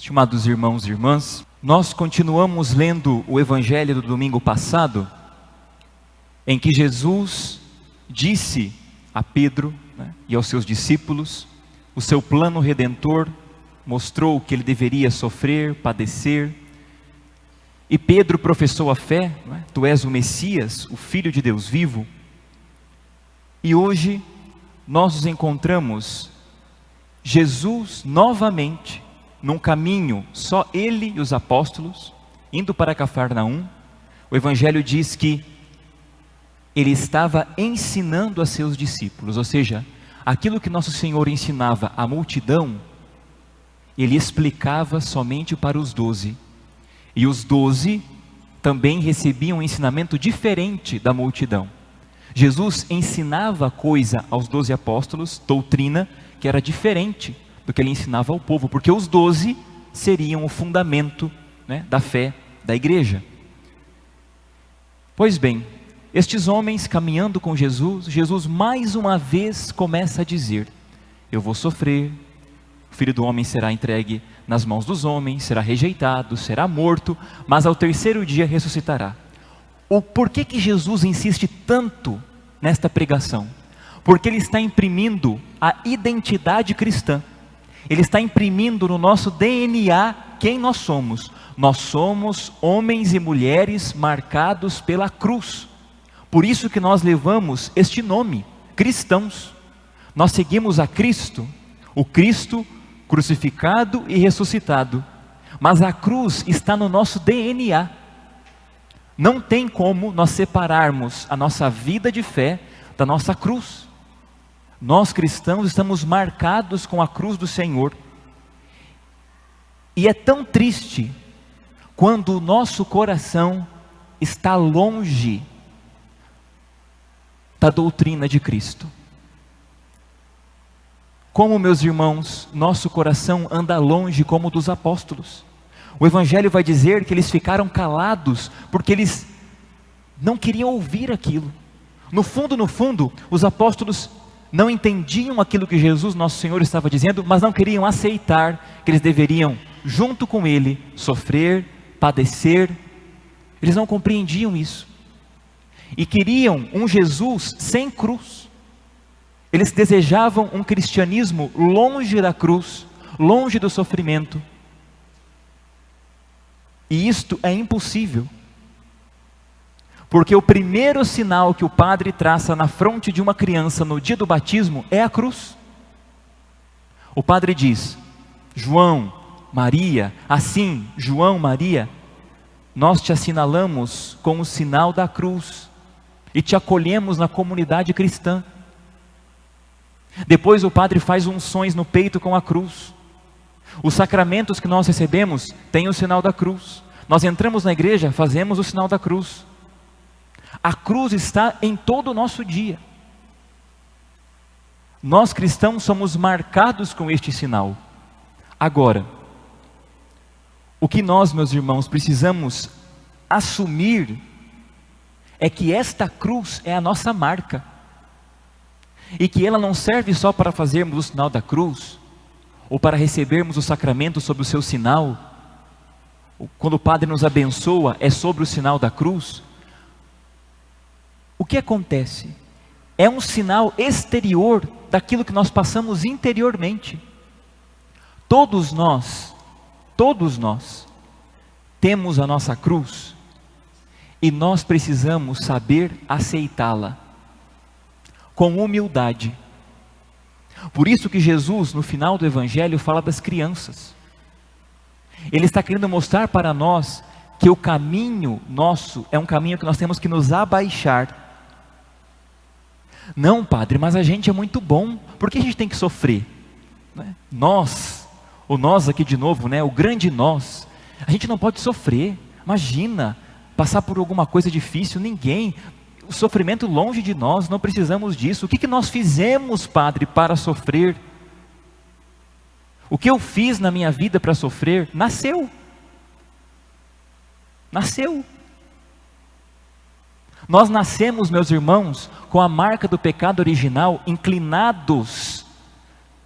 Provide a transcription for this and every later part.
Estimados irmãos e irmãs, nós continuamos lendo o Evangelho do domingo passado, em que Jesus disse a Pedro, e aos seus discípulos o seu plano redentor, mostrou que ele deveria sofrer, padecer, e Pedro professou a fé, tu és o Messias, o Filho de Deus vivo. E hoje nós nos encontramos Jesus novamente num caminho, só ele e os apóstolos, indo para Cafarnaum. O Evangelho diz que ele estava ensinando a seus discípulos, ou seja, aquilo que nosso Senhor ensinava à multidão, ele explicava somente para os 12, e os 12 também recebiam um ensinamento diferente da multidão. Jesus ensinava coisa aos 12 apóstolos, doutrina que era diferente do que ele ensinava ao povo, porque os 12 seriam o fundamento, da fé da igreja. Pois bem, estes homens caminhando com Jesus, Jesus mais uma vez começa a dizer: eu vou sofrer, o Filho do Homem será entregue nas mãos dos homens, será rejeitado, será morto, mas ao terceiro dia ressuscitará. Por que Jesus insiste tanto nesta pregação? Porque ele está imprimindo a identidade cristã. Ele está imprimindo no nosso DNA quem nós somos. Nós somos homens e mulheres marcados pela cruz. Por isso que nós levamos este nome, cristãos. Nós seguimos a Cristo, o Cristo crucificado e ressuscitado. Mas a cruz está no nosso DNA. Não tem como nós separarmos a nossa vida de fé da nossa cruz. Nós cristãos estamos marcados com a cruz do Senhor. E é tão triste quando o nosso coração está longe da doutrina de Cristo. Como, meus irmãos, nosso coração anda longe como o dos apóstolos. O Evangelho vai dizer que eles ficaram calados porque eles não queriam ouvir aquilo. No fundo, os apóstolos não entendiam aquilo que Jesus, nosso Senhor, estava dizendo, mas não queriam aceitar que eles deveriam, junto com Ele, sofrer, padecer. Eles não compreendiam isso. E queriam um Jesus sem cruz. Eles desejavam um cristianismo longe da cruz, longe do sofrimento. E isto é impossível. Porque o primeiro sinal que o padre traça na fronte de uma criança no dia do batismo é a cruz. O padre diz: João, Maria, assim, João, Maria, nós te assinalamos com o sinal da cruz e te acolhemos na comunidade cristã. Depois o padre faz unções no peito com a cruz. Os sacramentos que nós recebemos têm o sinal da cruz. Nós entramos na igreja, fazemos o sinal da cruz. A cruz está em todo o nosso dia. Nós cristãos somos marcados com este sinal. Agora, o que nós, meus irmãos, precisamos assumir é que esta cruz é a nossa marca. E que ela não serve só para fazermos o sinal da cruz, ou para recebermos o sacramento sob o seu sinal. Quando o padre nos abençoa, é sobre o sinal da cruz. O que acontece? É um sinal exterior daquilo que nós passamos interiormente. Todos nós temos a nossa cruz e nós precisamos saber aceitá-la com humildade. Por isso que Jesus, no final do Evangelho, fala das crianças. Ele está querendo mostrar para nós que o caminho nosso é um caminho que nós temos que nos abaixar. Não, padre, mas a gente é muito bom, por que a gente tem que sofrer? Nós, o nós aqui de novo, o grande nós, a gente não pode sofrer. Imagina, passar por alguma coisa difícil, ninguém, o sofrimento longe de nós, não precisamos disso. O que nós fizemos, padre, para sofrer? O que eu fiz na minha vida para sofrer? Nasceu. Nós nascemos, meus irmãos, com a marca do pecado original, inclinados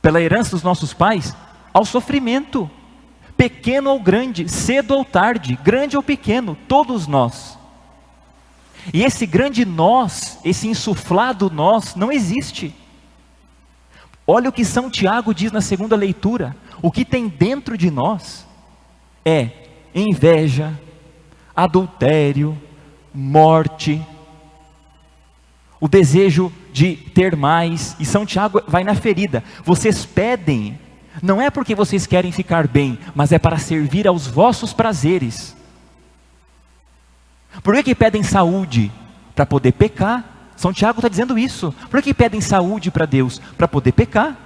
pela herança dos nossos pais ao sofrimento. pequeno ou grande, cedo ou tarde, grande ou pequeno, todos nós. E esse grande nós, esse insuflado nós, não existe. Olha o que São Tiago diz na segunda leitura: o que tem dentro de nós é inveja, adultério, morte, o desejo de ter mais. E São Tiago vai na ferida: vocês pedem, não é porque vocês querem ficar bem, mas é para servir aos vossos prazeres. Por que pedem saúde? Para poder pecar. São Tiago está dizendo isso. Por que pedem saúde para Deus? Para poder pecar.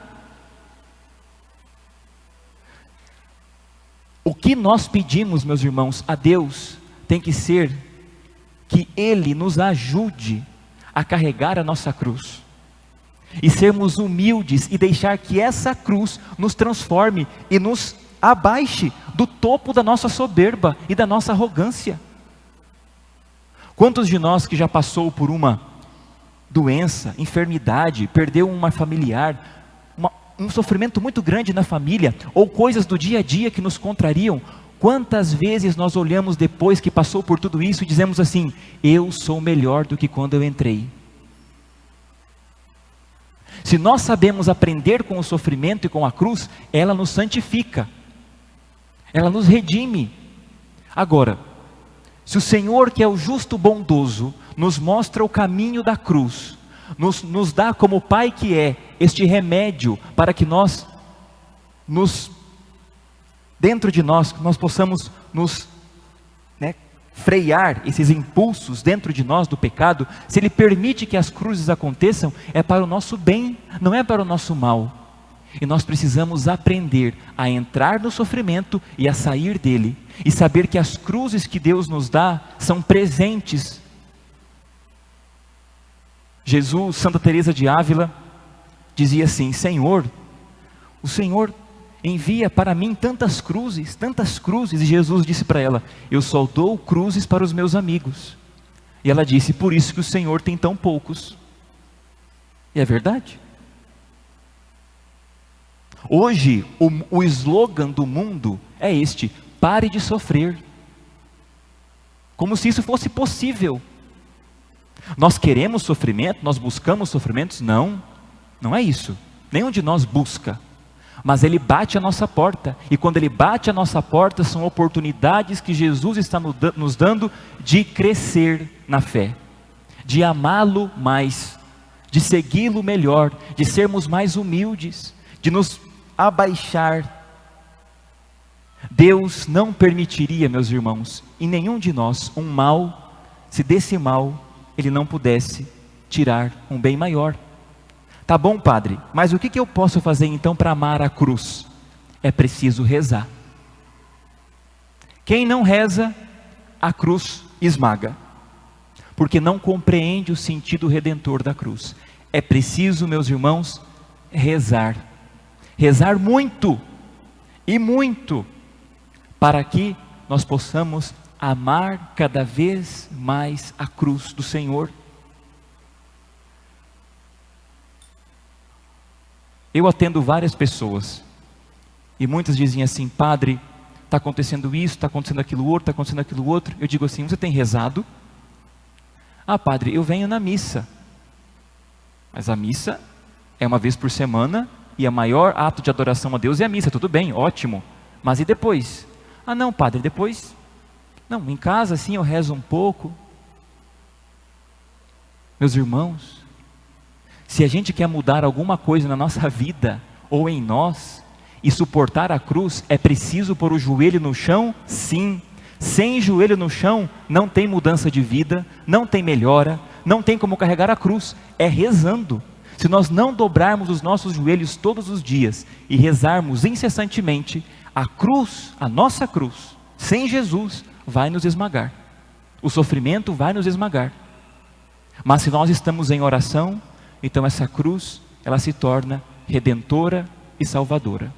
O que nós pedimos, meus irmãos, a Deus, tem que ser que Ele nos ajude a carregar a nossa cruz, e sermos humildes, e deixar que essa cruz nos transforme, e nos abaixe do topo da nossa soberba, e da nossa arrogância. Quantos de nós que já passou por uma doença, enfermidade, perdeu uma familiar, um sofrimento muito grande na família, ou coisas do dia a dia que nos contrariam, quantas vezes nós olhamos depois que passou por tudo isso e dizemos assim: eu sou melhor do que quando eu entrei. Se nós sabemos aprender com o sofrimento e com a cruz, ela nos santifica, ela nos redime. Agora, se o Senhor, que é o justo bondoso, nos mostra o caminho da cruz, nos dá como Pai que é, este remédio para que nós, dentro de nós possamos nos frear esses impulsos dentro de nós do pecado. Se Ele permite que as cruzes aconteçam, é para o nosso bem, não é para o nosso mal. E nós precisamos aprender a entrar no sofrimento e a sair dele, e saber que as cruzes que Deus nos dá são presentes. Jesus, Santa Teresa de Ávila, dizia assim: Senhor, o Senhor envia para mim tantas cruzes, e Jesus disse para ela: eu só dou cruzes para os meus amigos. E ela disse: por isso que o Senhor tem tão poucos. E é verdade. Hoje, o slogan do mundo é este: pare de sofrer. Como se isso fosse possível. Nós queremos sofrimento, nós buscamos sofrimentos? Não, não é isso. Nenhum de nós busca. Mas Ele bate a nossa porta, e quando Ele bate a nossa porta, são oportunidades que Jesus está nos dando de crescer na fé, de amá-lo mais, de segui-lo melhor, de sermos mais humildes, de nos abaixar. Deus não permitiria, meus irmãos, em nenhum de nós um mal, se desse mal Ele não pudesse tirar um bem maior. Tá bom, padre, mas o que eu posso fazer então para amar a cruz? É preciso rezar. Quem não reza, a cruz esmaga, porque não compreende o sentido redentor da cruz. É preciso, meus irmãos, rezar. Rezar muito, e muito, para que nós possamos amar cada vez mais a cruz do Senhor. Eu atendo várias pessoas, e muitas dizem assim: padre, está acontecendo isso, está acontecendo aquilo outro, está acontecendo aquilo outro. Eu digo assim: você tem rezado? Ah, padre, eu venho na missa. Mas a missa é uma vez por semana, e o maior ato de adoração a Deus é a missa. Tudo bem, ótimo, mas e depois? Ah não, padre, depois, não, em casa assim eu rezo um pouco. Meus irmãos, se a gente quer mudar alguma coisa na nossa vida, ou em nós, e suportar a cruz, é preciso pôr o joelho no chão? Sim. Sem joelho no chão, não tem mudança de vida, não tem melhora, não tem como carregar a cruz. É rezando. Se nós não dobrarmos os nossos joelhos todos os dias, e rezarmos incessantemente, a cruz, a nossa cruz, sem Jesus, vai nos esmagar. O sofrimento vai nos esmagar. Mas se nós estamos em oração, então essa cruz, ela se torna redentora e salvadora.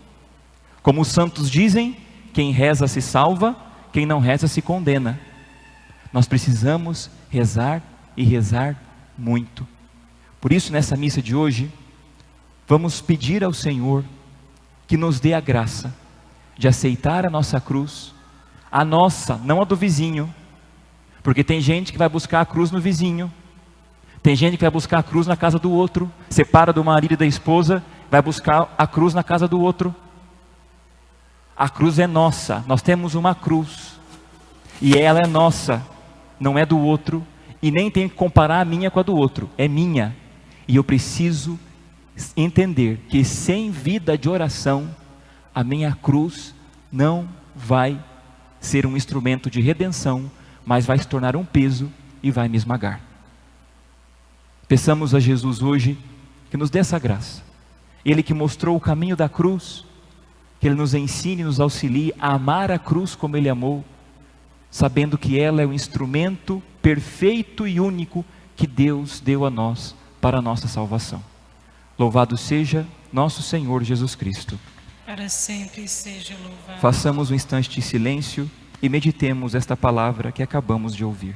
Como os santos dizem, quem reza se salva, quem não reza se condena. Nós precisamos rezar, e rezar muito. Por isso, nessa missa de hoje, vamos pedir ao Senhor que nos dê a graça de aceitar a nossa cruz, a nossa, não a do vizinho, porque tem gente que vai buscar a cruz no vizinho, tem gente que vai buscar a cruz na casa do outro, separa do marido e da esposa, vai buscar a cruz na casa do outro. A cruz é nossa, nós temos uma cruz, e ela é nossa, não é do outro, e nem tenho que comparar a minha com a do outro, é minha, e eu preciso entender que sem vida de oração, a minha cruz não vai ser um instrumento de redenção, mas vai se tornar um peso e vai me esmagar. Peçamos a Jesus hoje que nos dê essa graça. Ele que mostrou o caminho da cruz, que Ele nos ensine e nos auxilie a amar a cruz como Ele amou, sabendo que ela é o instrumento perfeito e único que Deus deu a nós para a nossa salvação. Louvado seja nosso Senhor Jesus Cristo. Para sempre seja louvado. Façamos um instante de silêncio e meditemos esta palavra que acabamos de ouvir.